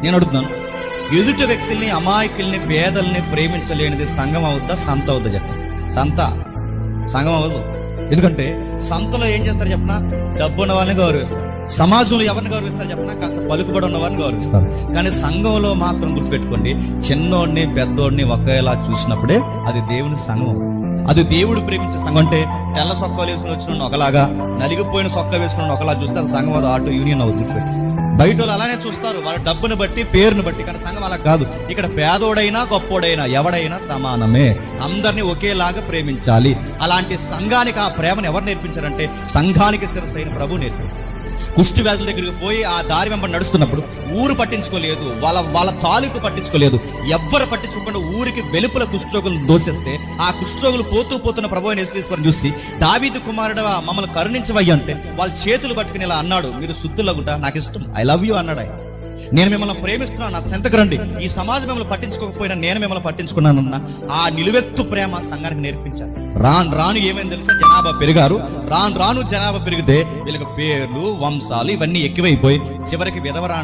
నేను అడుగుతున్నాను, ఎదుటి వ్యక్తుల్ని, అమాయకుల్ని, పేదల్ని ప్రేమించలేనిది సంఘం అవుద్దా, సంత అవుద్దా? చెప్పండి. సంఘం అవ్వదు. ఎందుకంటే సంతలో ఏం చేస్తారు చెప్పిన, డబ్బు ఉన్న వాళ్ళని గౌరవిస్తారు. సమాజంలో ఎవరిని గౌరవిస్తారు చెప్పిన, కాస్త పలుకుబడి ఉన్న వారిని గౌరవిస్తారు. కానీ సంఘంలో మాత్రం గుర్తుపెట్టుకోండి, చిన్నోడిని పెద్దోడిని ఒకేలా చూసినప్పుడే అది దేవుని సంఘం. అది దేవుడు ప్రేమించే సంఘం. అంటే తెల్ల సొక్కా వేసుకుని వచ్చిన ఒకలాగా, నలిగిపోయిన సొక్కా వేసుకున్న ఒకలా చూస్తే అది సంఘం, అది ఆటో యూనియన్ అవుతుంది. గుర్తుపెట్టు. బయట వాళ్ళు అలానే చూస్తారు, వాళ్ళ డబ్బుని బట్టి, పేరుని బట్టి. కానీ సంఘం అలా కాదు. ఇక్కడ పేదోడైనా గొప్పోడైనా ఎవడైనా సమానమే, అందరినీ ఒకేలాగా ప్రేమించాలి. అలాంటి సంఘానికి ఆ ప్రేమను ఎవరు నేర్పించారంటే సంఘానికి శిరస్సు అయిన ప్రభు నేర్పించారు. కుష్టి వ్యాధుల దగ్గరికి పోయి ఆ దారి వెంబడి నడుస్తున్నప్పుడు ఊరు పట్టించుకోలేదు, వాళ్ళ తాలూకు పట్టించుకోలేదు, ఎవ్వరు పట్టించుకోకుండా ఊరికి వెలుపల కుష్ఠరోగులు దోసేస్తే ఆ కుష్ఠరోగులు పోతున్న ప్రభు అయిన యేసుక్రీస్తుని చూసి, దావీదు కుమారుడు మమ్మల్ని కరుణించవయ్య అంటే వాళ్ళ చేతులు పట్టుకుని ఇలా అన్నాడు, మీరు సుత్తులగుట నాకు ఇష్టం, ఐ లవ్ యూ అన్నాడు ఆయన. నేను మిమ్మల్ని ప్రేమిస్తున్నాను, నా చెంతకు రండి. ఈ సమాజం మిమ్మల్ని పట్టించుకోకపోయినా నేను మిమ్మల్ని పట్టించుకున్నానన్న ఆ నిలువెత్తు ప్రేమ సంఘానికి నేర్పించాను. రాను ఏమైంది తెలుసా, జనాభా పెరిగారు. రాను జనాభా పెరిగితే వీళ్ళకి పేర్లు, వంశాలు ఇవన్నీ ఎక్కువైపోయి చివరికి విధవరా